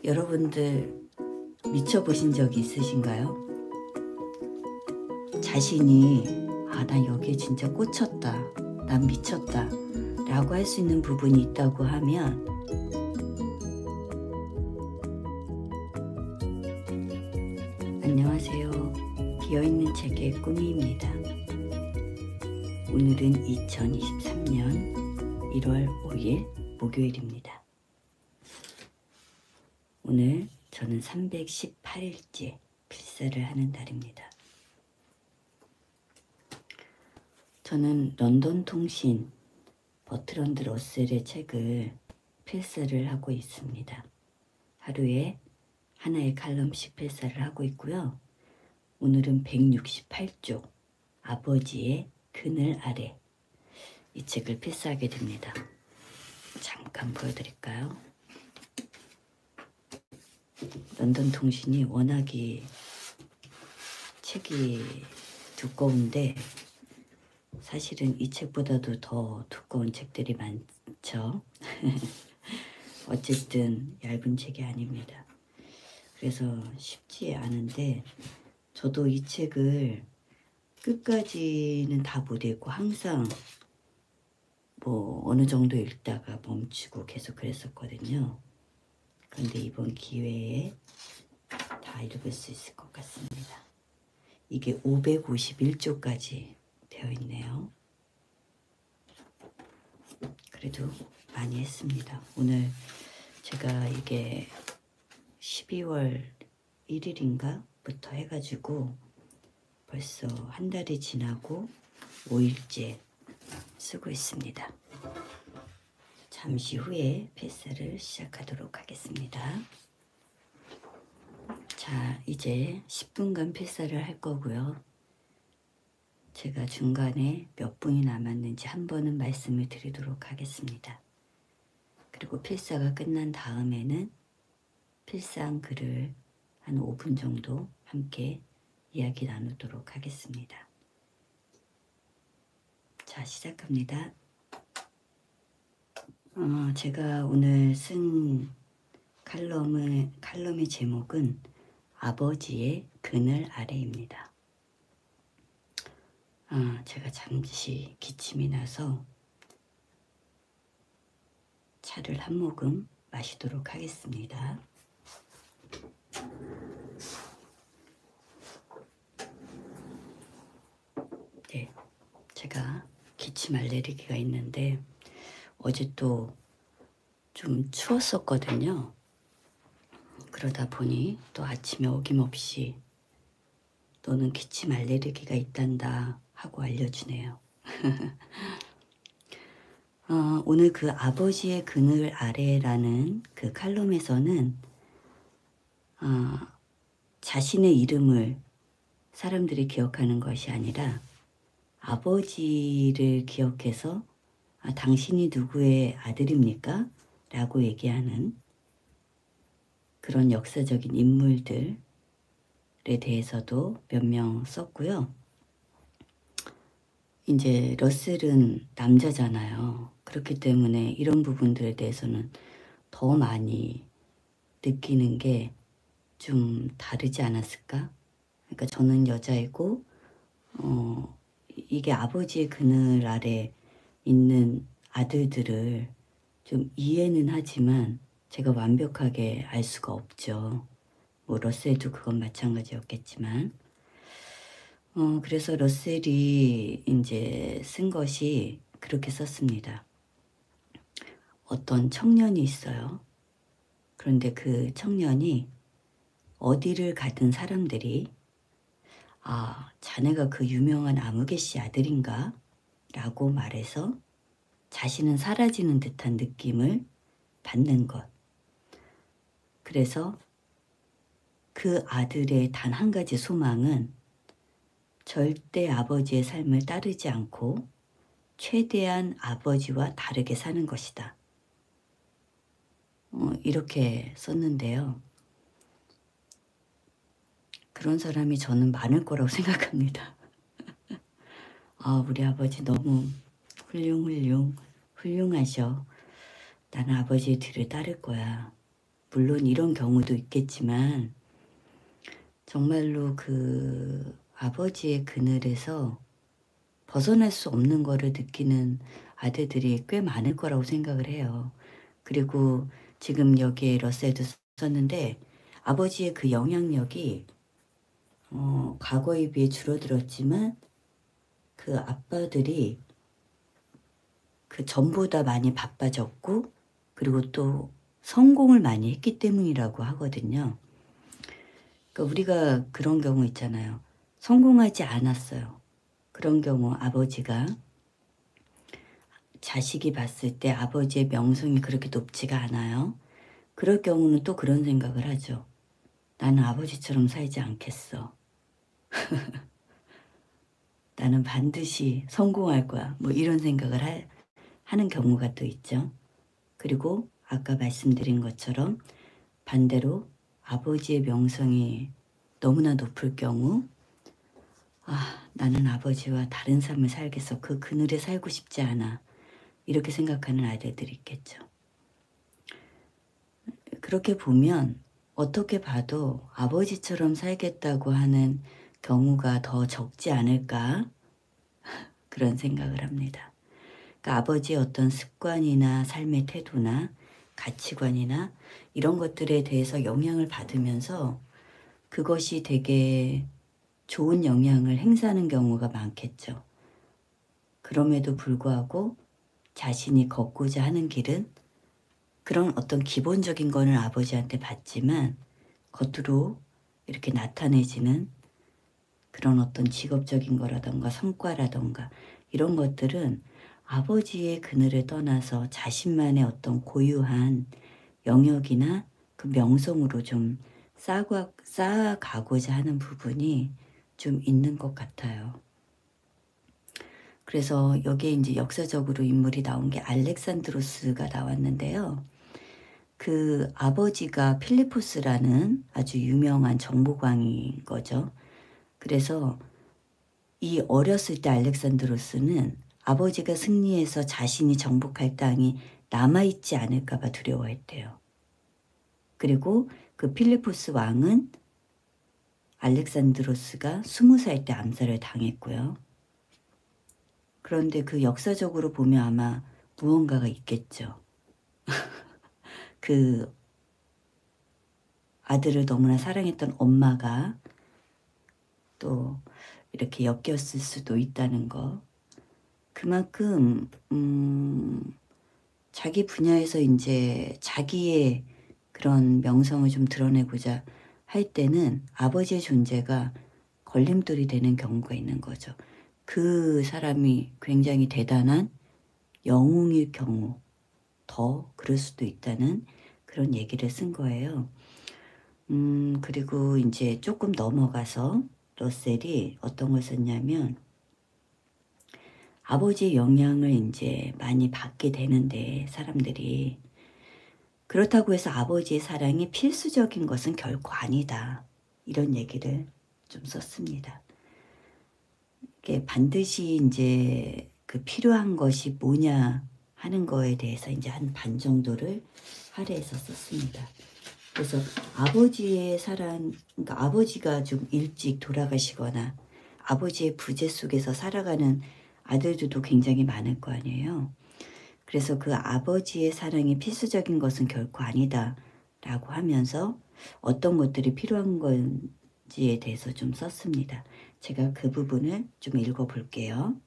여러분들 미쳐보신 적이 있으신가요? 자신이 난 여기에 진짜 꽂혔다, 난 미쳤다 라고 할 수 있는 부분이 있다고 하면 안녕하세요. 비어있는 책의 꾸미입니다. 오늘은 2023년 1월 5일 목요일입니다. 오늘 저는 318일째 필사를 하는 날입니다. 저는 런던 통신 버트런드 러셀의 책을 필사를 하고 있습니다. 하루에 하나의 칼럼씩 필사를 하고 있고요. 오늘은 168쪽 아버지의 그늘 아래, 이 책을 필사하게 됩니다. 잠깐 보여드릴까요? 런던 통신이 워낙에 책이 두꺼운데 사실은 이 책보다도 더 두꺼운 책들이 많죠. 어쨌든 얇은 책이 아닙니다. 그래서 쉽지 않은데 저도 이 책을 끝까지는 다 못 읽고 항상 어느 정도 읽다가 멈추고 계속 그랬었거든요. 그런데 이번 기회에 다 읽을 수 있을 것 같습니다. 이게 551쪽까지 되어 있네요. 그래도 많이 했습니다. 오늘 제가 이게 12월 1일인가 부터 해가지고 벌써 한 달이 지나고 5일째 쓰고 있습니다. 잠시 후에 필사를 시작하도록 하겠습니다. 자, 이제 10분간 필사를 할 거고요. 제가 중간에 몇 분이 남았는지 한 번은 말씀을 드리도록 하겠습니다. 그리고 필사가 끝난 다음에는 필사한 글을 한 5분 정도 함께 이야기 나누도록 하겠습니다. 자, 시작합니다. 제가 오늘 쓴 칼럼의 제목은 아버지의 그늘 아래입니다. 제가 잠시 기침이 나서 차를 한 모금 마시도록 하겠습니다. 네, 제가 기침 알레르기가 있는데 어제 또 좀 추웠었거든요. 그러다 보니 또 아침에 어김없이 너는 기침 알레르기가 있단다 하고 알려주네요. 오늘 그 아버지의 그늘 아래라는 그 칼럼에서는 자신의 이름을 사람들이 기억하는 것이 아니라 아버지를 기억해서 당신이 누구의 아들입니까? 라고 얘기하는 그런 역사적인 인물들에 대해서도 몇 명 썼고요. 이제 러셀은 남자잖아요. 그렇기 때문에 이런 부분들에 대해서는 더 많이 느끼는 게 좀 다르지 않았을까? 그러니까 저는 여자이고 이게 아버지의 그늘 아래 있는 아들들을 좀 이해는 하지만 제가 완벽하게 알 수가 없죠. 러셀도 그건 마찬가지였겠지만 그래서 러셀이 이제 쓴 것이 그렇게 썼습니다. 어떤 청년이 있어요. 그런데 그 청년이 어디를 가든 사람들이 자네가 그 유명한 아무개씨 아들인가? 라고 말해서 자신은 사라지는 듯한 느낌을 받는 것. 그래서 그 아들의 단 한 가지 소망은 절대 아버지의 삶을 따르지 않고 최대한 아버지와 다르게 사는 것이다. 이렇게 썼는데요. 그런 사람이 저는 많을 거라고 생각합니다. 우리 아버지 너무 훌륭하셔. 나는 아버지의 뒤를 따를 거야. 물론 이런 경우도 있겠지만 정말로 그 아버지의 그늘에서 벗어날 수 없는 거를 느끼는 아들들이 꽤 많을 거라고 생각을 해요. 그리고 지금 여기에 러셀도 썼는데 아버지의 그 영향력이 과거에 비해 줄어들었지만 그 아빠들이 그 전보다 많이 바빠졌고 그리고 또 성공을 많이 했기 때문이라고 하거든요. 그러니까 우리가 그런 경우 있잖아요. 성공하지 않았어요. 그런 경우 아버지가 자식이 봤을 때 아버지의 명성이 그렇게 높지가 않아요. 그럴 경우는 또 그런 생각을 하죠. 나는 아버지처럼 살지 않겠어. 나는 반드시 성공할 거야. 뭐 이런 생각을 하는 경우가 또 있죠. 그리고 아까 말씀드린 것처럼 반대로 아버지의 명성이 너무나 높을 경우 나는 아버지와 다른 삶을 살겠어. 그 그늘에 살고 싶지 않아. 이렇게 생각하는 아이들이 있겠죠. 그렇게 보면 어떻게 봐도 아버지처럼 살겠다고 하는 경우가 더 적지 않을까 그런 생각을 합니다. 그러니까 아버지의 어떤 습관이나 삶의 태도나 가치관이나 이런 것들에 대해서 영향을 받으면서 그것이 되게 좋은 영향을 행사하는 경우가 많겠죠. 그럼에도 불구하고 자신이 걷고자 하는 길은 그런 어떤 기본적인 거는 아버지한테 받지만 겉으로 이렇게 나타내지는 그런 어떤 직업적인 거라던가 성과라던가 이런 것들은 아버지의 그늘을 떠나서 자신만의 어떤 고유한 영역이나 그 명성으로 좀 쌓아가고자 하는 부분이 좀 있는 것 같아요. 그래서 여기에 이제 역사적으로 인물이 나온 게 알렉산드로스가 나왔는데요. 그 아버지가 필리포스라는 아주 유명한 정보광인 거죠. 그래서 이 어렸을 때 알렉산드로스는 아버지가 승리해서 자신이 정복할 땅이 남아있지 않을까 봐 두려워했대요. 그리고 그 필리포스 왕은 알렉산드로스가 20살 때 암살을 당했고요. 그런데 그 역사적으로 보면 아마 무언가가 있겠죠. 그 아들을 너무나 사랑했던 엄마가 또 이렇게 엮였을 수도 있다는 거. 그만큼 자기 분야에서 이제 자기의 그런 명성을 좀 드러내고자 할 때는 아버지의 존재가 걸림돌이 되는 경우가 있는 거죠. 그 사람이 굉장히 대단한 영웅일 경우 더 그럴 수도 있다는 그런 얘기를 쓴 거예요. 그리고 이제 조금 넘어가서 러셀이 어떤 걸 썼냐면 아버지의 영향을 이제 많이 받게 되는데 사람들이 그렇다고 해서 아버지의 사랑이 필수적인 것은 결코 아니다. 이런 얘기를 좀 썼습니다. 이게 반드시 이제 그 필요한 것이 뭐냐 하는 거에 대해서 이제 한 반 정도를 할애해서 썼습니다. 그래서 아버지의 사랑, 그러니까 아버지가 좀 일찍 돌아가시거나 아버지의 부재 속에서 살아가는 아들들도 굉장히 많을 거 아니에요. 그래서 그 아버지의 사랑이 필수적인 것은 결코 아니다 라고 하면서 어떤 것들이 필요한 건지에 대해서 좀 썼습니다. 제가 그 부분을 좀 읽어볼게요.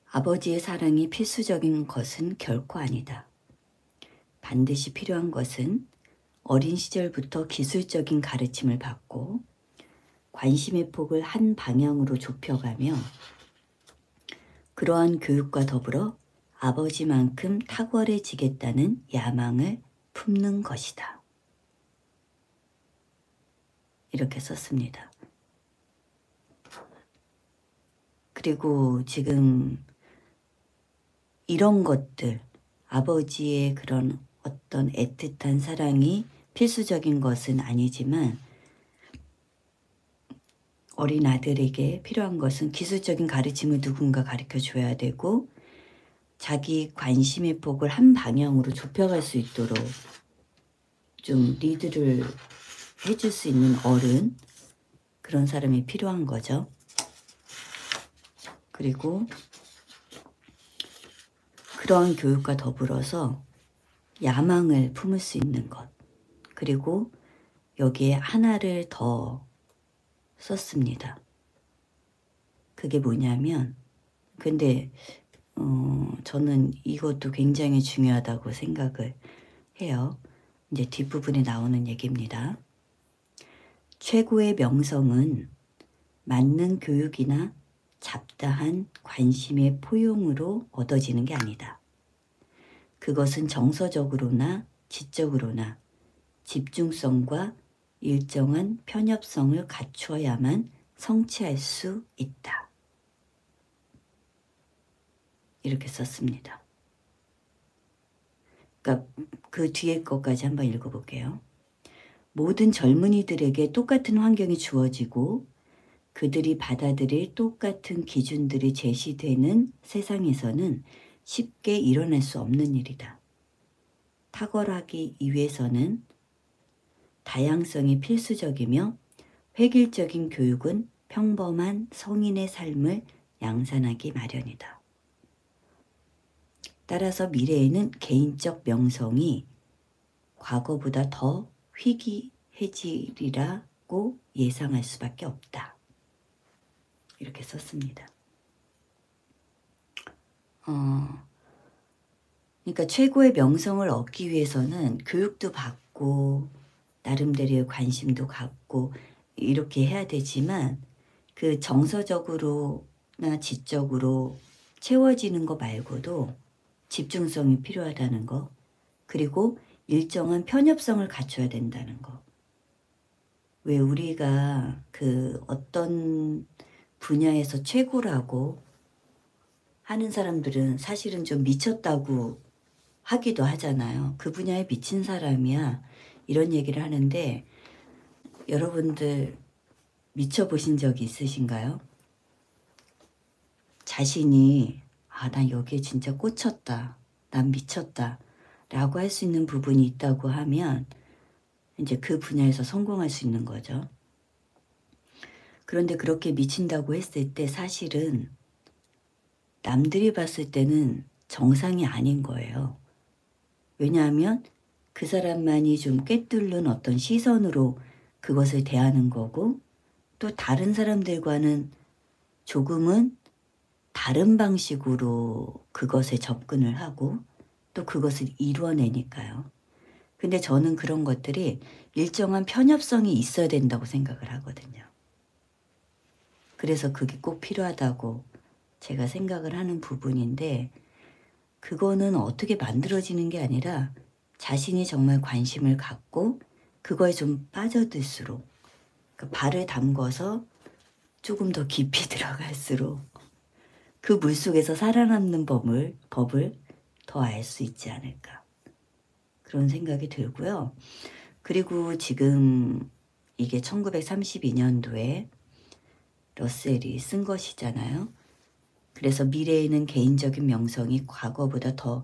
아버지의 사랑이 필수적인 것은 결코 아니다. 반드시 필요한 것은 어린 시절부터 기술적인 가르침을 받고 관심의 폭을 한 방향으로 좁혀가며 그러한 교육과 더불어 아버지만큼 탁월해지겠다는 야망을 품는 것이다. 이렇게 썼습니다. 그리고 지금 이런 것들, 아버지의 그런 어떤 애틋한 사랑이 필수적인 것은 아니지만 어린 아들에게 필요한 것은 기술적인 가르침을 누군가 가르쳐 줘야 되고 자기 관심의 폭을 한 방향으로 좁혀갈 수 있도록 좀 리드를 해줄 수 있는 어른, 그런 사람이 필요한 거죠. 그리고 그러한 교육과 더불어서 야망을 품을 수 있는 것, 그리고 여기에 하나를 더 썼습니다. 그게 뭐냐면, 근데 저는 이것도 굉장히 중요하다고 생각을 해요. 이제 뒷부분에 나오는 얘기입니다. 최고의 명성은 맞는 교육이나 잡다한 관심의 포용으로 얻어지는 게 아니다. 그것은 정서적으로나 지적으로나 집중성과 일정한 편협성을 갖추어야만 성취할 수 있다. 이렇게 썼습니다. 그러니까 그 뒤에 것까지 한번 읽어볼게요. 모든 젊은이들에게 똑같은 환경이 주어지고 그들이 받아들일 똑같은 기준들이 제시되는 세상에서는 쉽게 일어날 수 없는 일이다. 탁월하기 위해서는 다양성이 필수적이며 획일적인 교육은 평범한 성인의 삶을 양산하기 마련이다. 따라서 미래에는 개인적 명성이 과거보다 더 희귀해지리라고 예상할 수밖에 없다. 이렇게 썼습니다. 그러니까 최고의 명성을 얻기 위해서는 교육도 받고 나름대로의 관심도 갖고 이렇게 해야 되지만 그 정서적으로나 지적으로 채워지는 거 말고도 집중성이 필요하다는 거, 그리고 일정한 편협성을 갖춰야 된다는 거. 왜 우리가 그 어떤 분야에서 최고라고 하는 사람들은 사실은 좀 미쳤다고 하기도 하잖아요. 그 분야에 미친 사람이야, 이런 얘기를 하는데, 여러분들 미쳐보신 적이 있으신가요? 자신이 난 여기에 진짜 꽂혔다, 난 미쳤다 라고 할 수 있는 부분이 있다고 하면 이제 그 분야에서 성공할 수 있는 거죠. 그런데 그렇게 미친다고 했을 때 사실은 남들이 봤을 때는 정상이 아닌 거예요. 왜냐하면 그 사람만이 좀 꿰뚫는 어떤 시선으로 그것을 대하는 거고, 또 다른 사람들과는 조금은 다른 방식으로 그것에 접근을 하고 또 그것을 이루어내니까요. 근데 저는 그런 것들이 일정한 편협성이 있어야 된다고 생각을 하거든요. 그래서 그게 꼭 필요하다고 제가 생각을 하는 부분인데, 그거는 어떻게 만들어지는 게 아니라 자신이 정말 관심을 갖고 그거에 좀 빠져들수록, 그러니까 발을 담궈서 조금 더 깊이 들어갈수록 그 물속에서 살아남는 법을 더 알 수 있지 않을까, 그런 생각이 들고요. 그리고 지금 이게 1932년도에 러셀이 쓴 것이잖아요. 그래서 미래에는 개인적인 명성이 과거보다 더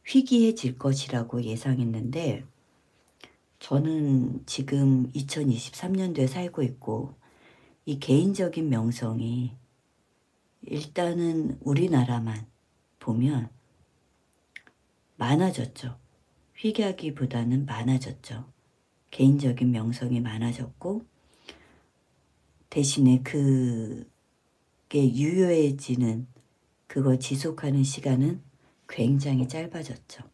희귀해질 것이라고 예상했는데, 저는 지금 2023년도에 살고 있고 이 개인적인 명성이 일단은 우리나라만 보면 많아졌죠. 희귀하기보다는 많아졌죠. 개인적인 명성이 많아졌고, 대신에 그게 유효해지는, 그걸 지속하는 시간은 굉장히 짧아졌죠.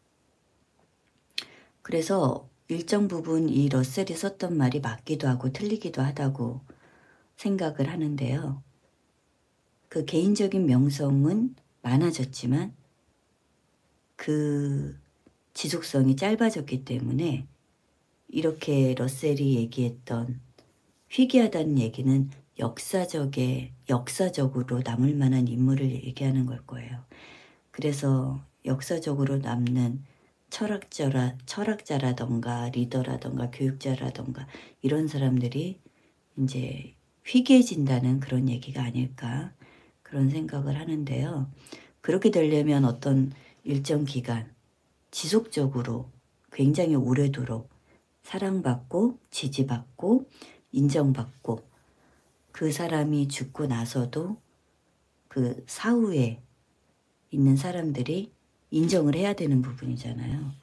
그래서 일정 부분 이 러셀이 썼던 말이 맞기도 하고 틀리기도 하다고 생각을 하는데요. 그 개인적인 명성은 많아졌지만 그 지속성이 짧아졌기 때문에 이렇게 러셀이 얘기했던 희귀하다는 얘기는 역사적으로 남을 만한 인물을 얘기하는 걸 거예요. 그래서 역사적으로 남는 철학자라던가 리더라던가 교육자라던가 이런 사람들이 이제 희귀해진다는 그런 얘기가 아닐까, 그런 생각을 하는데요. 그렇게 되려면 어떤 일정 기간 지속적으로 굉장히 오래도록 사랑받고 지지받고 인정받고 그 사람이 죽고 나서도 그 사후에 있는 사람들이 인정을 해야 되는 부분이잖아요.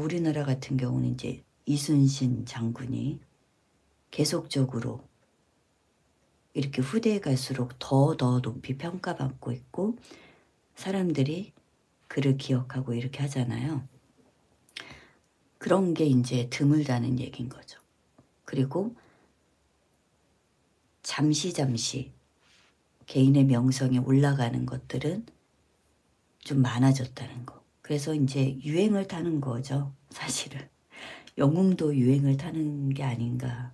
우리나라 같은 경우는 이제 이순신 장군이 계속적으로 이렇게 후대에 갈수록 더 높이 평가받고 있고 사람들이 그를 기억하고 이렇게 하잖아요. 그런 게 이제 드물다는 얘기인 거죠. 그리고 잠시 개인의 명성에 올라가는 것들은 좀 많아졌다는 거. 그래서 이제 유행을 타는 거죠. 사실은. 영웅도 유행을 타는 게 아닌가.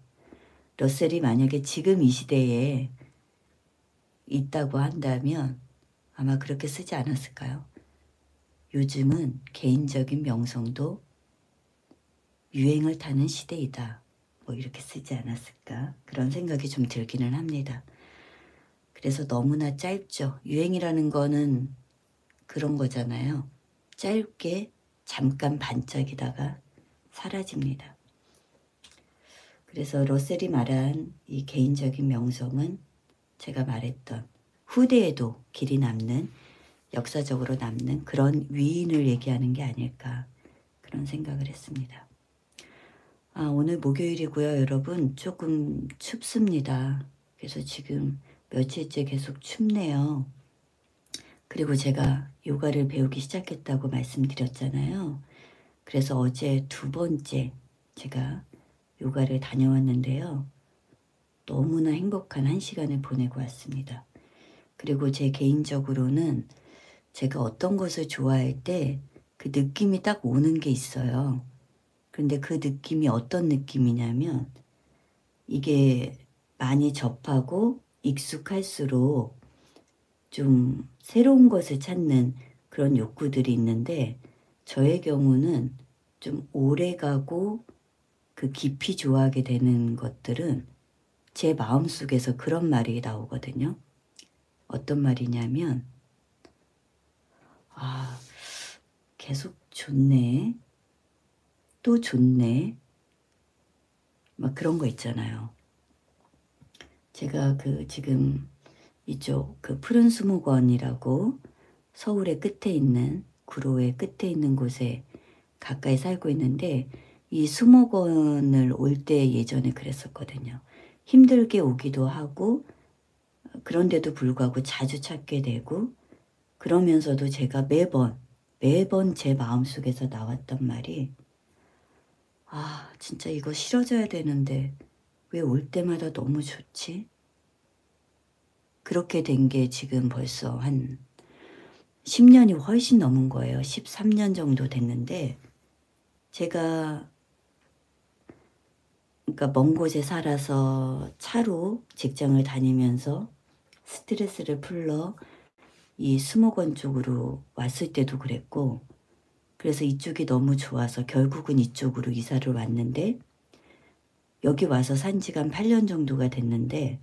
러셀이 만약에 지금 이 시대에 있다고 한다면 아마 그렇게 쓰지 않았을까요? 요즘은 개인적인 명성도 유행을 타는 시대이다. 뭐 이렇게 쓰지 않았을까? 그런 생각이 좀 들기는 합니다. 그래서 너무나 짧죠. 유행이라는 거는 그런 거잖아요. 짧게 잠깐 반짝이다가 사라집니다. 그래서 러셀이 말한 이 개인적인 명성은 제가 말했던 후대에도 길이 남는 역사적으로 남는 그런 위인을 얘기하는 게 아닐까 그런 생각을 했습니다. 오늘 목요일이고요. 여러분 조금 춥습니다. 그래서 지금 며칠째 계속 춥네요. 그리고 제가 요가를 배우기 시작했다고 말씀드렸잖아요. 그래서 어제 2번째 제가 요가를 다녀왔는데요. 너무나 행복한 1시간을 보내고 왔습니다. 그리고 제 개인적으로는 제가 어떤 것을 좋아할 때 그 느낌이 딱 오는 게 있어요. 근데 그 느낌이 어떤 느낌이냐면 이게 많이 접하고 익숙할수록 좀 새로운 것을 찾는 그런 욕구들이 있는데 저의 경우는 좀 오래가고 그 깊이 좋아하게 되는 것들은 제 마음속에서 그런 말이 나오거든요. 어떤 말이냐면 계속 좋네. 또 좋네. 막 그런 거 있잖아요. 제가 지금 이쪽 푸른 수목원이라고 서울의 끝에 있는 구로의 끝에 있는 곳에 가까이 살고 있는데 이 수목원을 올 때 예전에 그랬었거든요. 힘들게 오기도 하고 그런데도 불구하고 자주 찾게 되고 그러면서도 제가 매번 제 마음속에서 나왔던 말이 진짜 이거 싫어져야 되는데 왜 올 때마다 너무 좋지? 그렇게 된 게 지금 벌써 한 10년이 훨씬 넘은 거예요. 13년 정도 됐는데 제가 그러니까 먼 곳에 살아서 차로 직장을 다니면서 스트레스를 풀러 이 수목원 쪽으로 왔을 때도 그랬고 그래서 이쪽이 너무 좋아서 결국은 이쪽으로 이사를 왔는데 여기 와서 산 지가 한 8년 정도가 됐는데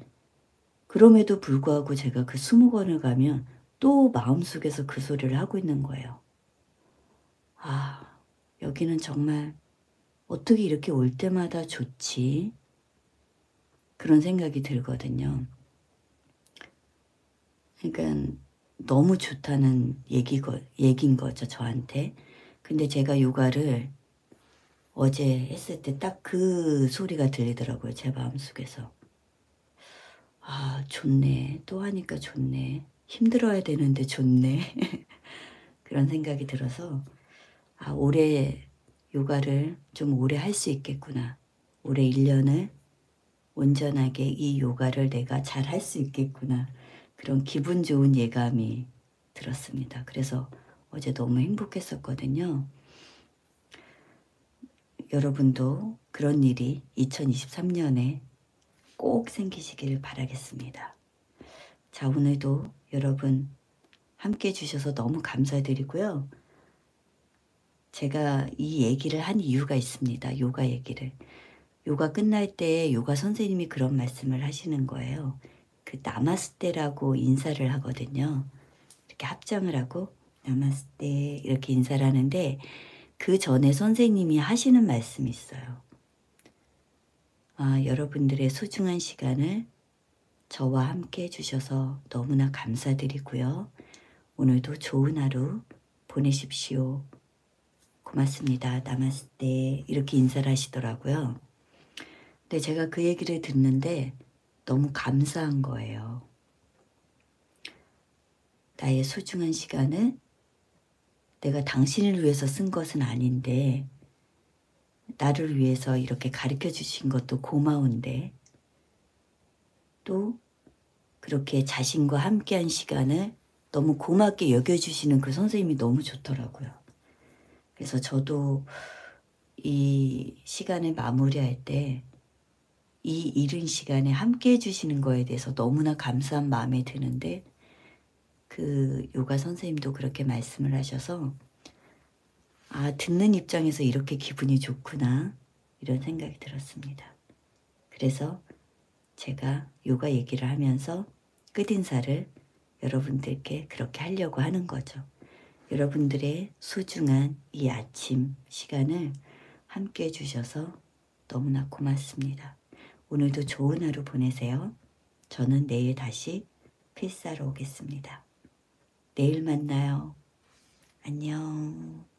그럼에도 불구하고 제가 그 수목원을 가면 또 마음속에서 그 소리를 하고 있는 거예요. 여기는 정말 어떻게 이렇게 올 때마다 좋지? 그런 생각이 들거든요. 그러니까 너무 좋다는 얘기인 거죠, 저한테. 근데 제가 요가를 어제 했을 때 딱 그 소리가 들리더라고요, 제 마음속에서. 좋네. 또 하니까 좋네. 힘들어야 되는데 좋네. 그런 생각이 들어서 올해 요가를 좀 오래 할 수 있겠구나. 올해 1년을 온전하게 이 요가를 내가 잘 할 수 있겠구나. 그런 기분 좋은 예감이 들었습니다. 그래서 어제 너무 행복했었거든요. 여러분도 그런 일이 2023년에 꼭 생기시길 바라겠습니다. 자, 오늘도 여러분 함께 해주셔서 너무 감사드리고요. 제가 이 얘기를 한 이유가 있습니다. 요가 얘기를. 요가 끝날 때 요가 선생님이 그런 말씀을 하시는 거예요. 그 나마스테라고 인사를 하거든요. 이렇게 합장을 하고 나마스테 이렇게 인사를 하는데 그 전에 선생님이 하시는 말씀이 있어요. 여러분들의 소중한 시간을 저와 함께 해주셔서 너무나 감사드리고요. 오늘도 좋은 하루 보내십시오. 고맙습니다. 나마스테 이렇게 인사를 하시더라고요. 근데 제가 그 얘기를 듣는데 너무 감사한 거예요. 나의 소중한 시간을 내가 당신을 위해서 쓴 것은 아닌데 나를 위해서 이렇게 가르쳐 주신 것도 고마운데 또 그렇게 자신과 함께한 시간을 너무 고맙게 여겨주시는 그 선생님이 너무 좋더라고요. 그래서 저도 이 시간을 마무리할 때 이 이른 시간에 함께 해주시는 거에 대해서 너무나 감사한 마음이 드는데 그 요가 선생님도 그렇게 말씀을 하셔서 듣는 입장에서 이렇게 기분이 좋구나 이런 생각이 들었습니다. 그래서 제가 요가 얘기를 하면서 끝인사를 여러분들께 그렇게 하려고 하는 거죠. 여러분들의 소중한 이 아침 시간을 함께 해주셔서 너무나 고맙습니다. 오늘도 좋은 하루 보내세요. 저는 내일 다시 필사로 오겠습니다. 내일 만나요. 안녕.